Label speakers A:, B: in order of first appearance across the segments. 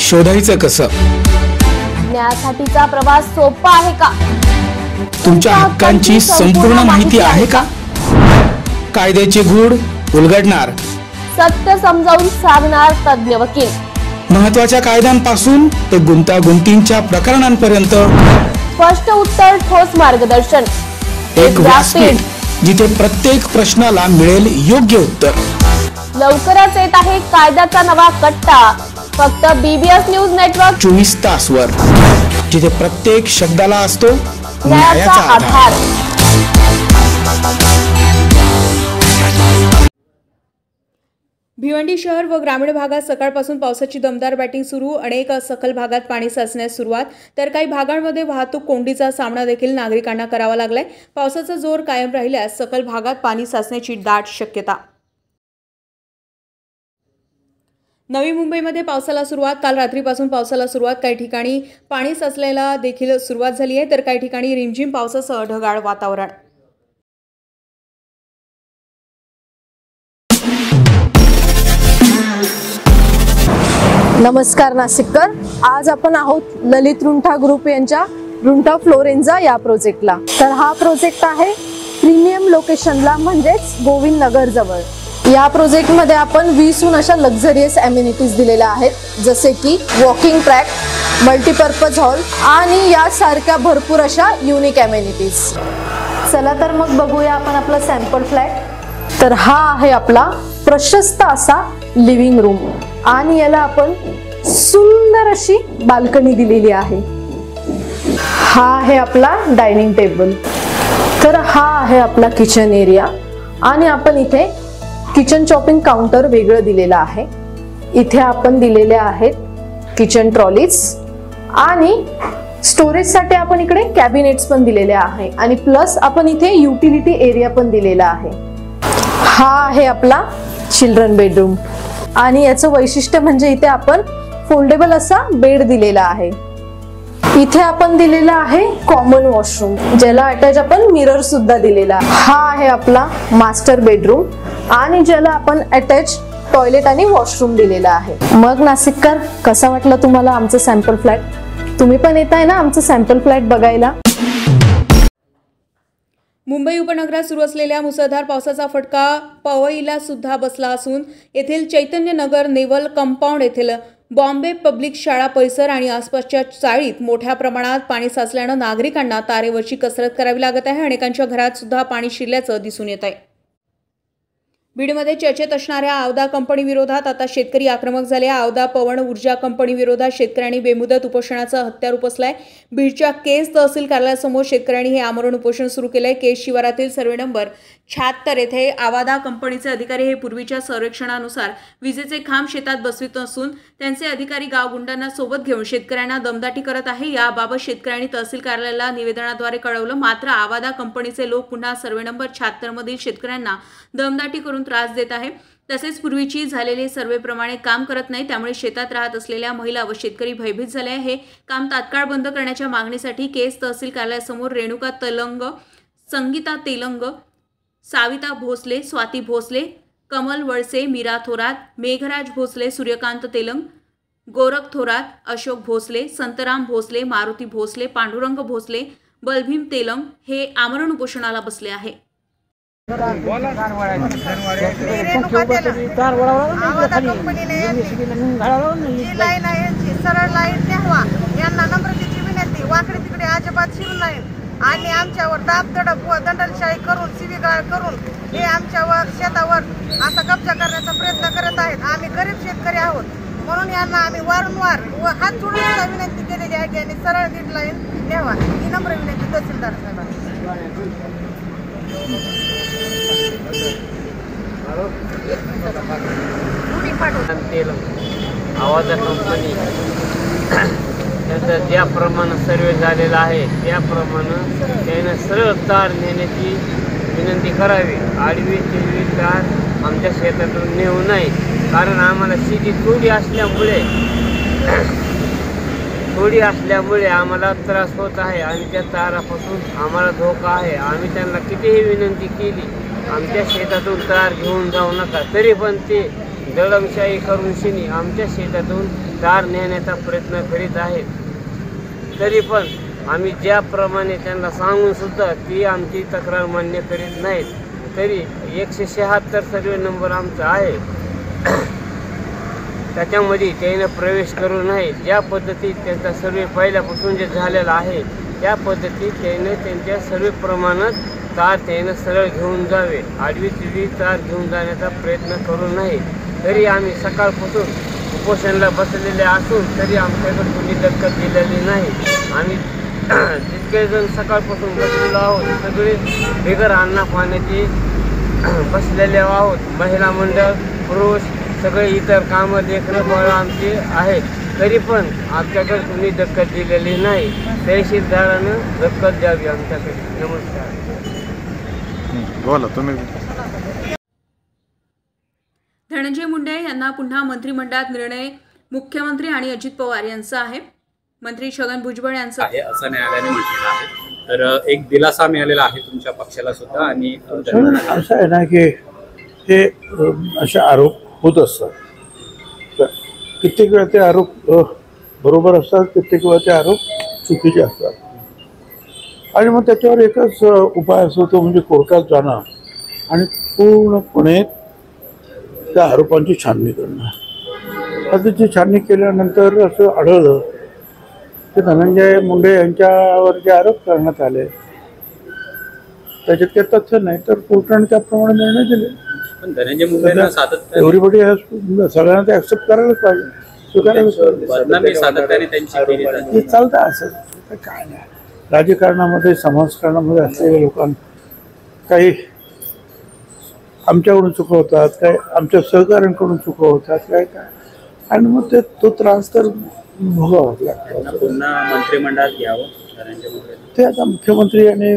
A: शोधायचं कसं?
B: न्यायासाठीचा प्रवास सोपा आहे का?
A: तुमच्या हक्कांची संपूर्ण माहिती आहे का? कायद्याचे गूढ उलगडणार,
B: सत्य समजावून सांगणार तज्ञ वकील,
A: महत्त्वाच्या कायद्यांपासून ते गुंतागुंतींच्या प्रकरणांपर्यंत
B: स्पष्ट उत्तर, ठोस मार्गदर्शन,
A: एक व्यासपीठ जिथे प्रत्येक प्रश्नाला मिळेल योग्य उत्तर.
B: लवकरच येत आहे कायद्याचा नवा कट्टा, फक्त BBS न्यूज नेटवर्क
A: 24 तासवर, जिथे प्रत्येक शब्दाला असतो
B: न्यायाचा आधार.
C: भिवंडी शहर व ग्रामीण भागात सकाळपासून पावसाची दमदार बॅटिंग सुरू. अनेक सखल भागात पाणी साचण्यास सुरुवात, तर काही भागांमध्ये वाहतूक कोंडीचा सामना देखील नागरिकांना करावा लागलाय. पावसाचा जोर कायम राहिल्यास सखल भागात पाणी साचण्याची दाट शक्यता. नवी मुंबईमध्ये पावसाला सुरुवात. काल रात्रीपासून पावसाला सुरुवात. काही ठिकाणी पाणी साचल्याला देखील सुरुवात झाली आहे, तर काही ठिकाणी रिमझिम पावसासह ढगाळ वातावरण.
D: नमस्कार नाशिककर. आज आपण आहोत ललित रुंठा ग्रुप यांच्या रुंठा फ्लोरेन्झा या प्रोजेक्टला. तर हा प्रोजेक्ट आहे प्रीमियम लोकेशनला, म्हणजेच गोविंद नगर जवळ. या प्रोजेक्टमध्ये आपण 20हून अशा लक्झरियस अम्युनिटीज दिलेल्या आहेत, जसे की वॉकिंग ट्रॅक, मल्टीपर्पज हॉल आणि यासारख्या भरपूर अशा युनिक अम्युनिटीज. चला तर मग बघूया आपण आपला सॅम्पल फ्लॅट. तर हा आहे आपला प्रशस्त असा लिव्हिंग रूम आणि याला आपण सुंदर अशी बाल्कनी दिलेली आहे. हा आहे आपला डायनिंग टेबल. तर हा आहे आपला किचन एरिया आणि आपण इथे किचन चॉपिंग काउंटर वेगळं दिलेलं आहे. इथे आपण दिलेले आहेत किचन ट्रॉलीज आणि स्टोरेजसाठी आपण इकडे कॅबिनेट्स पण दिलेले आहे आणि प्लस आपण इथे युटिलिटी एरिया पण दिलेला आहे. हा आहे आपला चिल्ड्रन बेडरूम आणि याचं वैशिष्ट्य म्हणजे इथे आपण फोल्डेबल असा बेड दिलेला आहे. इथे आपण दिलेला आहे कॉमन वॉशरूम, ज्याला अटॅच आपण मिरर सुद्धा दिलेला आहे. हा आहे आपला मास्टर बेडरूम आणि ज्याला आपण अटॅच टॉयलेट आणि वॉशरूम दिलेला आहे. मग नाशिककर, कसा वाटला तुम्हाला आमचं सॅम्पल फ्लॅट? तुम्ही पण येताय ना आमचं सॅम्पल फ्लॅट बघायला?
C: मुंबई उपनगरात सुरू असलेल्या मुसळधार पावसाचा फटका पवईला सुद्धा बसला असून येथील चैतन्यनगर नेवल कंपाऊंड येथील बॉम्बे पब्लिक शाळा परिसर आणि आसपासच्या चाळीत मोठ्या प्रमाणात पाणी साचल्यानं नागरिकांना तारेवरची कसरत करावी लागत आहे. अनेकांच्या घरात सुद्धा पाणी शिरल्याचं दिसून येत आहे. बीडमध्ये चर्चेत असणाऱ्या आवदा कंपनी विरोधात आता शेतकरी आक्रमक झाले. आवदा पवन ऊर्जा कंपनी विरोधात शेतकऱ्यांनी बेमुदत उपोषणाचा हत्यार उपसलाय. बीडच्या केस तहसील कार्यालयासमोर शेतकऱ्यांनी हे आमरण उपोषण सुरू केलंय. केस शिवारातील सर्वे नंबर 76 येथे आवदा कंपनीचे अधिकारी हे पूर्वीच्या सर्वेक्षणानुसार विजेचे खांब शेतात बसवित नसून त्यांचे अधिकारी गावगुंडांना सोबत घेऊन शेतकऱ्यांना दमदाटी करत आहे. याबाबत शेतकऱ्यांनी तहसील कार्यालयाला निवेदनाद्वारे कळवलं. मात्र आवदा कंपनीचे लोक पुन्हा सर्वे नंबर 76 मधील शेतकऱ्यांना दमदाटी करून त्रास देत आहे. तसेच पूर्वीची झालेले सर्वेप्रमाणे काम करत नाही. त्यामुळे शेतात राहत असलेल्या महिला व शेतकरी भयभीत झाले आहे. हे काम तात्काळ बंद करण्याच्या मागणीसाठी केस तहसील कार्यालयासमोर रेणुका तेलंग, संगीता तेलंग, साविता भोसले, स्वाती भोसले, कमल वळसे, मीरा थोरात, मेघराज भोसले, सूर्यकांत तेलंग, गोरख थोरात, अशोक भोसले, संतराम भोसले, मारुती भोसले, पांडुरंग भोसले, बलभीम तेलंग हे आमरण उपोषणाला बसले आहे.
E: सरळ लाईन न्यावा यांना नम्रतेची विनंती. वाकडे तिकडे अजिबात शिरू नाही आणि आमच्यावर दाबदडप व दंडलशाही करून शिवीगाळ करून हे आमच्यावर शेतावर असा कब्जा करण्याचा प्रयत्न करत आहेत. आम्ही गरीब शेतकरी आहोत म्हणून यांना आम्ही वारंवार व हात जोडून विनंती केलेली आहे की यांनी सरळ गीट लाईन न्यावा. ही नम्र विनंती तहसीलदार साहेबांना.
F: आवाजा कंपनी त्यांचा ज्याप्रमाणे सर्वे झालेला आहे त्याप्रमाणे त्याने सरळ तार नेण्याची विनंती करावी. आडवी तिरवी तार आमच्या शेतातून नेऊ नये, कारण आम्हाला शेती थोडी असल्यामुळे आम्हाला त्रास होत आहे आणि त्या तारापासून आम्हाला धोका आहे. आम्ही त्यांना कितीही विनंती केली आमच्या शेतातून तार घेऊन जाऊ नका, तरी पण ते दडमशाही करून शिनी आमच्या शेतातून तार नेण्याचा प्रयत्न करीत आहेत. तरी पण आम्ही ज्याप्रमाणे त्यांना सांगून सुद्धा ती आमची तक्रार मान्य करीत नाहीत. तरी 176 सर्वे नंबर आमचा आहे, त्याच्यामध्ये त्यानं प्रवेश करू नये. ज्या पद्धतीत त्यांचा सर्वे पहिल्यापासून जे झालेला आहे त्या पद्धतीत त्यानं त्यांच्या सर्वे प्रमाणात तार त्यानं सरळ घेऊन जावे. आडवी तिडवी तार घेऊन जाण्याचा प्रयत्न करू नये. तरी आम्ही सकाळपासून उपोषणाला बसलेले असून तरी आमच्याकडे कोणी दखल दिलेली नाही. आम्ही जितके जण सकाळपासून बसलेलो आहोत सगळे बिगर अन्न पाण्याची बसलेले आहोत. महिला मंडळ, पुरुष, सगळे इतर कामं लेकरं बाळ आमचे आहेत. तरी पण आमच्याकडे कोणी दखल दिलेली नाही. तहसीलदारानं दखल द्यावी आमच्याकडे. नमस्कार.
G: बोला तुम्ही.
C: धनंजय मुंडे यांना पुन्हा मंत्रिमंडळात निर्णय मुख्यमंत्री आणि अजित पवार यांचा आहे. मंत्री छगन भुजबळ यांचं
H: आहे असं न्यायालयाने म्हटलेलं आहे. तर एक दिलासा मिळालेला आहे तुमच्या पक्षाला सुद्धा. आणि
I: असं आहे ना की हे असे आरोप होत असतात. कित्येक वेळा ते आरोप बरोबर असतात, कित्येक वेळा ते आरोप चुकीचे असतात. आणि मग त्याच्यावर एकच उपाय असतो, तो म्हणजे कोर्टात जाणं आणि पूर्णपणे त्या आरोपांची छाननी करणं. आता ती छाननी केल्यानंतर असं आढळलं की धनंजय मुंडे यांच्यावर जे आरोप करण्यात आले त्याच्यात काही तथ्य नाही, तर कोर्टाने त्याप्रमाणे निर्णय दिले.
H: पण धनंजय मुंडेंना सातत्याने
I: एव्हरीबडी सगळ्यांना ते ऍक्सेप्ट करायलाच पाहिजे,
H: बदनामी सातत्याने त्यांची केली जाते.
I: ते चालतं. असं काय नाही, राजकारणामध्ये समाजकारणामध्ये असलेल्या लोकांना काही आमच्याकडून चुका होतात, काही आमच्या सहकाऱ्यांकडून चुका होतात, काय आणि मग तो त्रास तर भोगावाच लागतो.
H: पुन्हा मंत्रिमंडळात घ्यावं धनंजय मुंडे
I: ते आता मुख्यमंत्री आणि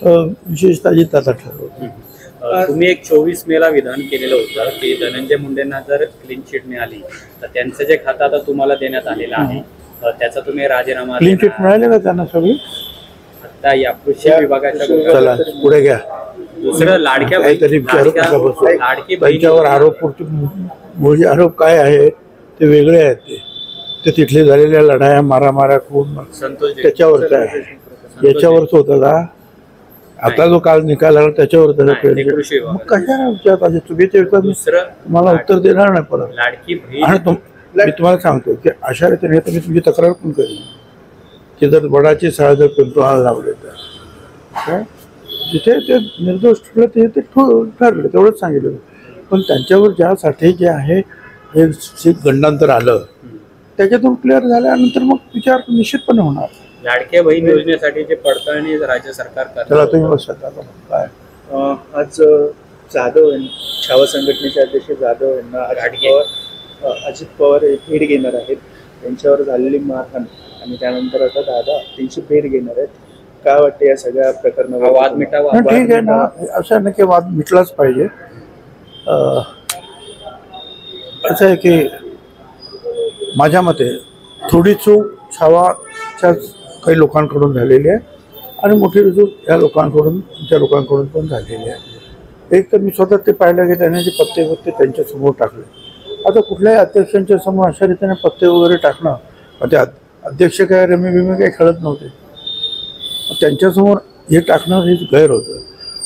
I: विशेषतः अजितदादा ठरवतात.
H: तुम्ही एक 24 मेला विधान केलेलं होतं की धनंजय मुंडेंना जर क्लीन चिट मिळाली तर त्यांचं जे खातं आता तुम्हाला देण्यात आलेलं आहे त्याचा तुम्ही राजीनामा
I: क्लीन चिट मिळाले का त्यांना सगळी?
H: आता या कृषी विभागाच्या
I: चला पुढे घ्या.
H: दुसरं लाडक्या
I: त्यांच्यावर आरोप, मूळ आरोप काय आहे ते वेगळे आहेत. ते तिथले झालेल्या लढाया, मारामाऱ्या, खून त्याच्यावरच आहे. याच्यावरच होतं का? आता जो काल निकाल आला त्याच्यावर त्याला कशाला विचारता? चुकीचे तुम्हाला उत्तर देणार नाही परत. आणि मी तुम्हाला सांगतो की अशा रीतीने तुम्ही तुमची तक्रार पण करेन की जर वडाची शाळा जर पिंपळाला लावले तर काय जिथे ते निर्दोष ठरलं ते ठरलं, तेवढंच सांगितलं. पण त्यांच्यावर ज्यासाठी जे आहे हे गंडांतर आलं त्याच्यातून क्लिअर झाल्यानंतर मग विचार निश्चितपणे होणार.
H: लाडक्या बहीण योजनेसाठी जे पडताळणी राज्य सरकार
I: त्याला तुम्ही बसता काय
J: आज जाधव छावा संघटनेचे अध्यक्ष जाधव यांना अजित पवार भेट घेणार आहेत. त्यांच्यावर झालेली मारहाण आणि त्यानंतर आता दादा त्यांची भेट घेणार आहेत. काय वाटतं या सगळ्या प्रकरणावर
H: वाद मिटावा?
I: ठीक आहे ना, असं नाही की वाद मिटलाच पाहिजे. असं आहे की माझ्या मते थोडी चूक छावाच्या काही लोकांकडून झालेली आहे आणि मोठी चूक या लोकांकडून पण झालेली आहे. एक तर मी स्वतः ते पाहिलं की त्याने जे पत्ते त्यांच्यासमोर टाकले. आता कुठल्याही अध्यक्षांच्या समोर अशा रीतीने पत्ते वगैरे टाकणं, ते अध्यक्ष काय रमी काही खेळत नव्हते, त्यांच्यासमोर हे टाकणं हे गैर होतं.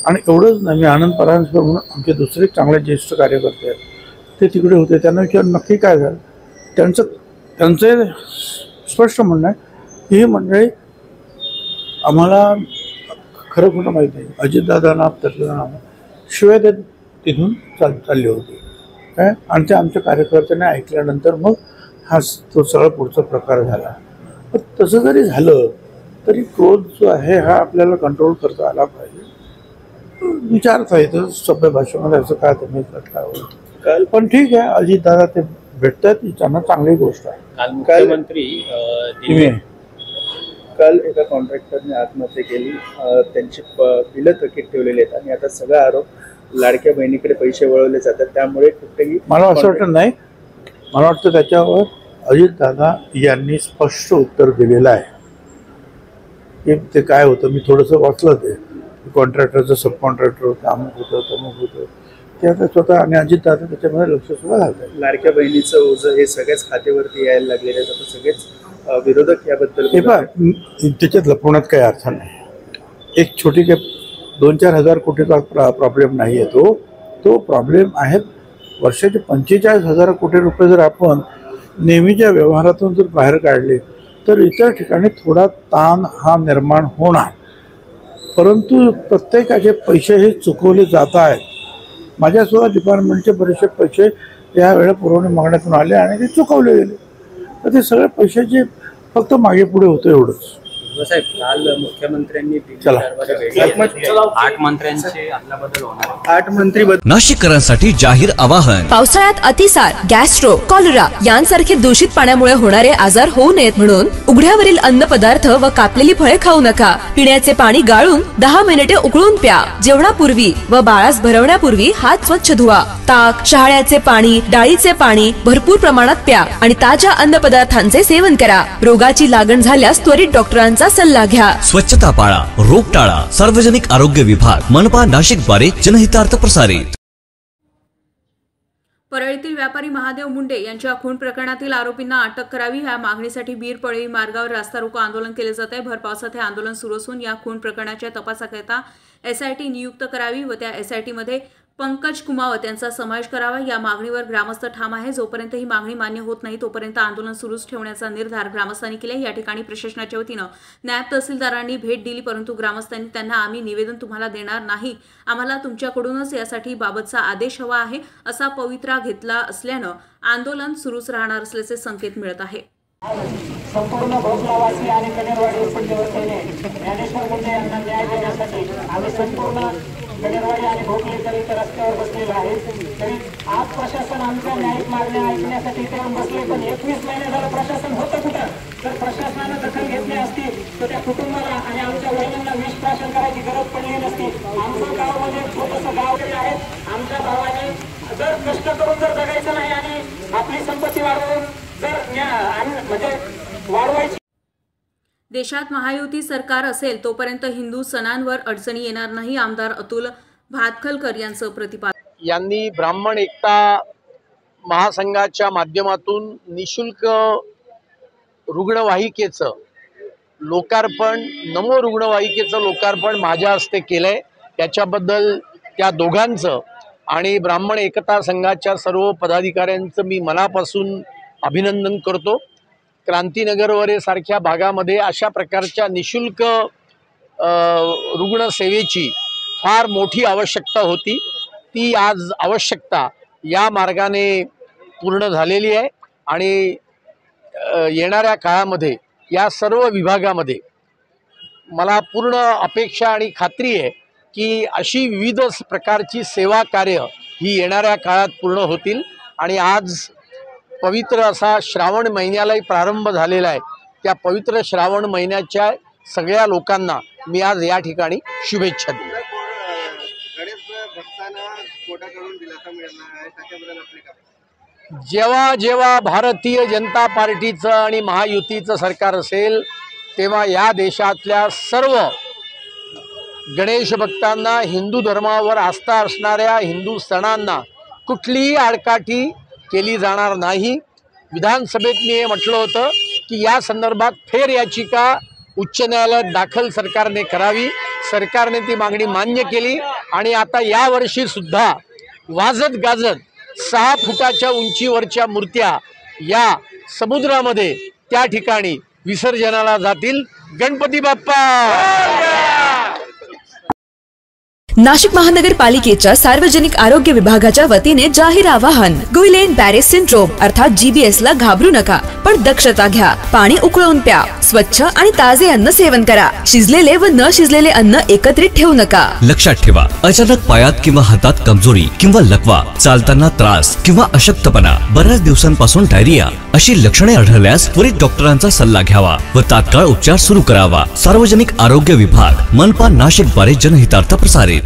I: आणि एवढंच नाही, मी आनंद परांजकर म्हणून आमचे दुसरे चांगले ज्येष्ठ कार्यकर्ते आहेत ते तिकडे होते. त्यांना विचारून नक्की काय झालं. त्यांचं स्पष्ट म्हणणं आहे की ही मंडळी आम्हाला खरं खोटं माहीत नाही, अजितदादांना त्यातलं शिवाय ते तिथून चालली होती काय. आणि ते आमच्या कार्यकर्त्यांनी ऐकल्यानंतर मग तो सगळा पुढचा प्रकार झाला. पण तसं जरी झालं तरी क्रोध जो आहे हा आपल्याला कंट्रोल करता आला पाहिजे. विचारता येतं सभ्य भाषेमध्ये असं काय तुम्ही काल. पण ठीक आहे, अजितदादा ते भेटतात, त्यांना चांगली गोष्ट आहे.
J: काल एका कॉन्ट्रॅक्टरने आत्महत्या केली, त्यांची बिलं थकीत ठेवलेली आहेत आणि आता सगळा आरोप लाडक्या बहिणीकडे पैसे वळवले जातात. त्यामुळे कुठेही
I: मला असं वाटत नाही, मला वाटतं त्याच्यावर अजितदादा यांनी स्पष्ट उत्तर दिलेलं आहे की ते काय होतं. मी थोडंसं वाचलं ते कॉन्ट्रॅक्टरचं सब कॉन्ट्रॅक्टर होतं, अमुक होतं तमुक होतं. ते आता स्वतः आणि अजितदादा त्याच्यामध्ये लक्ष सुद्धा घालतात.
J: लाडक्या बहिणीचं ओझं हे सगळ्याच खात्यावरती यायला लागलेलं आहे. आता सगळेच विरोधक याबद्दल
I: हे पहा, त्याच्यात लपवण्यात काही अर्थ नाही. एक छोटी काही 2-4 हजार कोटीचा प्रॉब्लेम नाही आहे. तो प्रॉब्लेम आहे वर्षाचे 45,000 कोटी रुपये जर आपण नेहमीच्या व्यवहारातून जर बाहेर काढले तर इतर ठिकाणी थोडा ताण हा निर्माण होणार. परंतु प्रत्येकाचे पैसे हे चुकवले जात आहेत. माझ्यासुद्धा डिपार्टमेंटचे बरेचसे पैसे या वेळेला पुरवणी मागण्यातून आले आणि ते चुकवले गेले. तर ते सगळे पैशाचे फक्त मागे पुढे होतं एवढंच.
H: साहेब, काल मुख्यमंत्र्यांनी 8 मंत्र्यांचे अदलाबदल होणार.
J: 8 मंत्री
K: नाशिककरांसाठी जाहीर आवाहन.
L: पावसाळ्यात अतिसार, गॅस्ट्रो, कॉलरा यांसारखे दूषित पाण्यामुळे होणारे आजार होऊ नयेत म्हणून उघड्यावरील अन्नपदार्थ व कापलेली फळे खाऊ नका. पिण्याचे पाणी गाळून 10 मिनिटे उकळून प्या. जेवणापूर्वी व बाळास भरवण्यापूर्वी हात स्वच्छ धुवा. ताक, शहाळ्याचे पाणी, डाळीचे पाणी भरपूर प्रमाणात प्या आणि ताज्या अन्नपदार्थांचे सेवन करा. रोगाची लागण झाल्यास त्वरित डॉक्टरांचा सल्ला घ्या.
K: स्वच्छता पाळा, रोग टाळा. सार्वजनिक आरोग्य विभाग, मनपा नाशिक द्वारे जनहितार्थ प्रसारित.
C: परळीतील व्यापारी महादेव मुंडे यांच्या खून प्रकरणातील आरोपींना अटक करावी या मागणीसाठी बीड परळी मार्गावर रास्ता रोको आंदोलन केले जात आहे. भर पावसात हे आंदोलन सुरू असून या खून प्रकरणाच्या तपासाकरिता SIT नियुक्त करावी व त्या SIT मध्ये पंकज कुमावत यांचा समावेश करावा या मागणीवर ग्रामस्थ ठाम आहे. जोपर्यंत ही मागणी मान्य होत नाही तोपर्यंत आंदोलन सुरूच ठेवण्याचा निर्धार ग्रामस्थांनी केला. या ठिकाणी प्रशासनाच्या वतीनं नायब तहसीलदारांनी भेट दिली, परंतु ग्रामस्थांनी त्यांना आम्ही निवेदन तुम्हाला देणार नाही, आम्हाला तुमच्याकडूनच यासाठी बाबतचा आदेश हवा आहे असा पवित्रा घेतला असल्यानं आंदोलन सुरूच राहणार असल्याचे संकेत मिळत आहे.
M: संपूर्ण भोसलावासी आणि कनेरवाडी उपजिल्ह्याने ज्ञानेश्वर मुंडे यांना न्याय देण्यासाठी आम्ही संपूर्ण कनेरवाडी आणि भोकलेकर इथे रस्त्यावर बसलेलो आहे. तरी आज प्रशासन आमच्या न्यायिक मागण्या ऐकण्यासाठी इथे बसले, पण 21 महिने झालं प्रशासन होतं कुठं? जर प्रशासनानं दखल घेतली असती तर त्या कुटुंबाला आणि आमच्या वडिलांना विषप्राशन करायची गरज पडली नसती. आमचं गाव म्हणजे छोटंसं गाव आहे. आमच्या भावाने जर कष्ट करून जर जगायचं नाही आणि आपली संपत्ती वाढवून म्हणजे वाढवायची.
C: देशात महायुती सरकार असेल तोपर्यंत हिंदू सणांवर अडचणी येणार नाही. आमदार अतुल भातखलकर यांचं प्रतिपादन.
N: यांनी ब्राह्मण एकता महासंघाच्या माध्यमातून निशुल्क रुग्णवाहिकेचं लोकार्पण, नमो रुग्णवाहिकेचं लोकार्पण माझ्या हस्ते केलंय. त्याच्याबद्दल त्या दोघांचं आणि ब्राह्मण एकता संघाच्या सर्व पदाधिकाऱ्यांचं मी मनापासून अभिनंदन करतो. क्रांतीनगर सारख्या भागामध्ये अशा प्रकारच्या निशुल्क रुग्णसेवेची फार मोठी आवश्यकता होती. ती आज आवश्यकता या मार्गाने पूर्ण झालेली आहे आणि येणाऱ्या काळामध्ये या सर्व विभागामध्ये मला पूर्ण अपेक्षा आणि खात्री आहे की अशी विविध प्रकारची सेवा कार्य ही येणाऱ्या काळात पूर्ण होतील. आणि आज पवित्र असा श्रावण महिन्यालाही प्रारंभ झालेला आहे. त्या पवित्र श्रावण महिन्याच्या सगळ्या लोकांना मी आज या ठिकाणी शुभेच्छा दिल्या. जेव्हा जेव्हा भारतीय जनता पार्टीचं आणि महायुतीचं सरकार असेल तेव्हा या देशातल्या सर्व गणेश भक्तांना, हिंदू धर्मावर आस्था असणाऱ्या हिंदू सणांना कुठलीही आडकाठी केली जाणार नाही. विधानसभेत मी हे म्हटलं होतं की या संदर्भात फेर याचिका उच्च न्यायालयात दाखल सरकारने करावी. सरकारने ती मागणी मान्य केली आणि आता यावर्षी सुद्धा वाजत गाजत 6 फुटाच्या उंचीवरच्या मूर्त्या या समुद्रामध्ये त्या ठिकाणी विसर्जनाला जातील. गणपती बाप्पा.
L: नाशिक महानगरपालिकेच्या सार्वजनिक आरोग्य विभागाच्या वतीने जाहीर आवाहन. गुइलेन बॅरे सिंड्रोम अर्थात GBS ला घाबरू नका, पण दक्षता घ्या. पाणी उकळून प्या. स्वच्छ आणि ताजे अन्न सेवन करा. शिजलेले व न शिजलेले अन्न एकत्रित ठेवू नका.
K: लक्षात ठेवा, अचानक पायात किंवा हातात कमजोरी किंवा लकवा, चालताना त्रास किंवा अशक्तपणा, बऱ्याच दिवसांपासून डायरिया अशी लक्षणे आढळल्यास त्वरित डॉक्टरांचा सल्ला घ्यावा व तात्काळ उपचार सुरू करावा. सार्वजनिक आरोग्य विभाग, मनपा नाशिक द्वारे जनहितार्थ प्रसारित.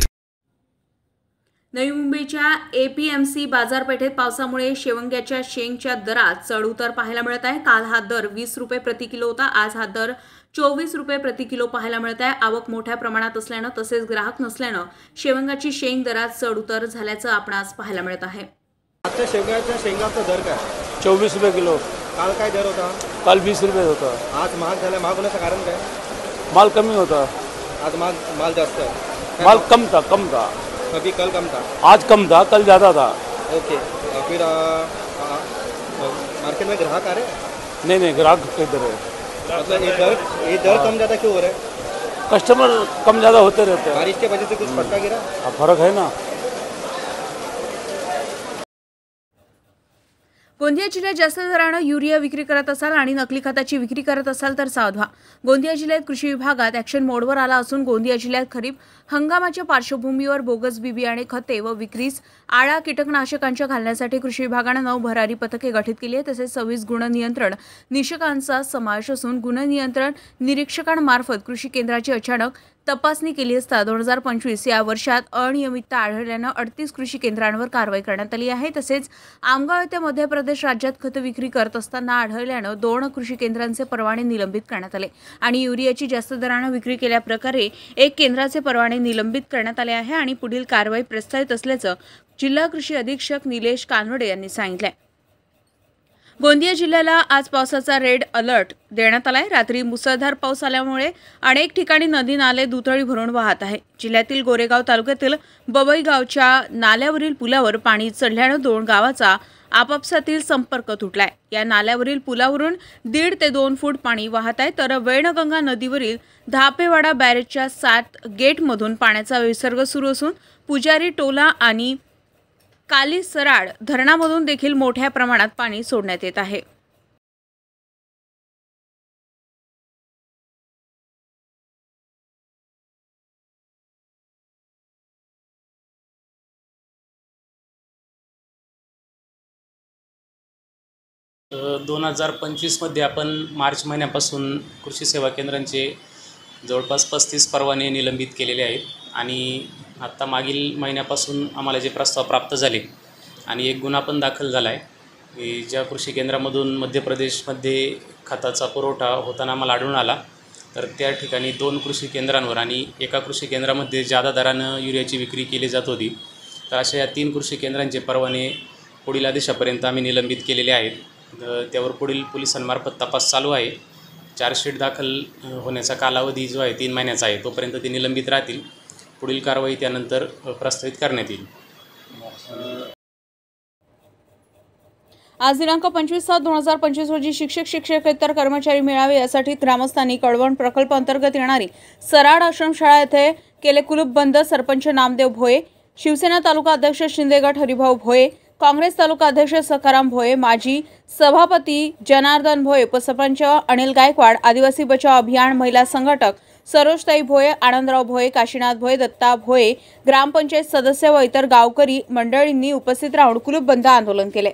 C: नवी मुंबईच्या APMC बाजारपेठेत पावसामुळे शेवंग्याच्या शेंगच्या दरात चढउतार पाहायला मिळत आहे। काल हा दर 20 रुपये प्रति किलो होता, आज हा दर 24 रुपये प्रति किलो पाहायला मिळत आहे। आवक मोठ्या प्रमाणात असल्यानं तसेच ग्राहक नसल्यानं शेवंगाची शेंग दरात चढउतार झाल्याचं आपणास पाहायला मिळत आहे।
O: आजच्या शेंगाचा दर काय?
P: 24 रुपये किलो।
O: काल काय दर होता?
P: काल 20 रुपये होता।
O: आज महाग झाला, महाग होण्याचं कारण काय?
P: माल कमी होता।
O: आज माल जास्त है?
P: माल कम था।
O: अभी कल कम था,
P: आज कम था, कल ज़्यादा था।
O: ओके, फिर मार्केट में ग्राहक आ रहे हैं?
P: नहीं, ग्राहक किधर है?
O: मतलब ये दर कम ज़्यादा क्यों हो रहा है?
P: कस्टमर कम ज़्यादा होते रहते हैं।
O: बारिश के वजह से कुछ फटका गिरा?
P: फर्क है ना।
C: गोंदिया जिल्ह्यात जास्त दरानं युरिया विक्री करत असाल आणि नकली खताची विक्री करत असाल तर सावध व्हा। गोंदिया जिल्ह्यात कृषी विभागात ॲक्शन मोडवर आला असून गोंदिया जिल्ह्यात खरीप हंगामाच्या पार्श्वभूमीवर बोगस बी बियाणे, खते व विक्रीस आळा कीटकनाशकांच्या घालण्यासाठी कृषी विभागानं 9 भरारी पथके गठीत केली आहेत। तसेच 26 गुणनियंत्रण निरीक्षकांचा समावेश असून गुणनियंत्रण निरीक्षकांमार्फत कृषी केंद्राची अचानक तपासणी केली असता 2025 या वर्षात अनियमितता आढळल्यानं 38 कृषी केंद्रांवर कारवाई करण्यात आली आहे। तसेच आमगाव येथे मध्य प्रदेश राज्यात खत विक्री करत असताना आढळल्यानं 2 कृषी केंद्रांचे परवाने निलंबित करण्यात आले आणि युरियाची जास्त दरानं विक्री केल्याप्रकारे 1 केंद्राचे परवाने निलंबित करण्यात आले आहे आणि पुढील कारवाई प्रस्तावित असल्याचं जिल्हा कृषी अधीक्षक निलेश कानवडे यांनी सांगितलं। गोंदिया जिल्ह्याला आज पावसाचा रेड अलर्ट देण्यात आलाय। रात्री मुसळधार पाऊस आल्यामुळे अनेक ठिकाणी नदी नाले दुथडी भरून वाहत आहे। जिल्ह्यातील गोरेगाव तालुक्यातील बबई गावच्या नाल्यावरील पुलावर पाणी चढल्यानं 2 गावाचा आपापसातील संपर्क तुटलाय। या नाल्यावरील पुलावरून 1.5 ते 2 फूट पाणी वाहत आहे, तर वैनगंगा नदीवरील धापेवाडा बॅरेजच्या 7 गेटमधून पाण्याचा विसर्ग सुरू असून पुजारी टोला आणि काली सराड धरणामधून देखील मोठ्या प्रमाणात पाणी सोडण्यात येत आहे।
Q: तर 2025मध्ये आपण मार्च महिन्यापासून कृषी सेवा केंद्रांचे जवळपास 35 परवाने निलंबित केलेले आहेत आणि आत्ता मागील महिन्यापासून आम्हाला जे प्रस्ताव प्राप्त झाले आणि 1 गुन्हा पण दाखल झाला आहे की ज्या कृषी केंद्रामधून मध्य प्रदेशमध्ये खताचा पुरवठा होताना आम्हाला आढळून आला, तर त्या ठिकाणी 2 कृषी केंद्रांवर आणि एका कृषी केंद्रामध्ये जादा दरानं युरियाची विक्री केली जात होती। तर अशा या 3 कृषी केंद्रांचे परवाने पुढील आदेशापर्यंत आम्ही निलंबित केलेले आहेत। त्यावर पुढील पोलिसांमार्फत तपास चालू आहे। चार्जशीट दाखल होण्याचा कालावधी जो आहे 3 महिन्याचा आहे, तोपर्यंत ते निलंबित राहतील। पुढील कारवाई त्यानंतर प्रस्तावित करण्यात येईल।
C: आज दिनांक 25/7/2025 रोजी शिक्षक शिक्षकेतर कर्मचारी मेळावे यासाठी ग्रामस्थांनी कळवण प्रकल्प अंतर्गत येणारी सराड आश्रमशाळा येथे केले कुलूप बंद। सरपंच नामदेव भोये, शिवसेना तालुका अध्यक्ष शिंदेगड हरिभाऊ भोये, काँग्रेस तालुका अध्यक्ष सखाराम भोये, माजी सभापती जनार्दन भोये, उपसरपंच अनिल गायकवाड, आदिवासी बचाव अभियान महिला संघटक सरोजताई भोये, आनंदराव भोये, काशीनाथ भोये, दत्ता भोये, ग्रामपंचायत सदस्य व इतर गावकरी मंडळींनी उपस्थित राहून कुलूप बंद आंदोलन केले।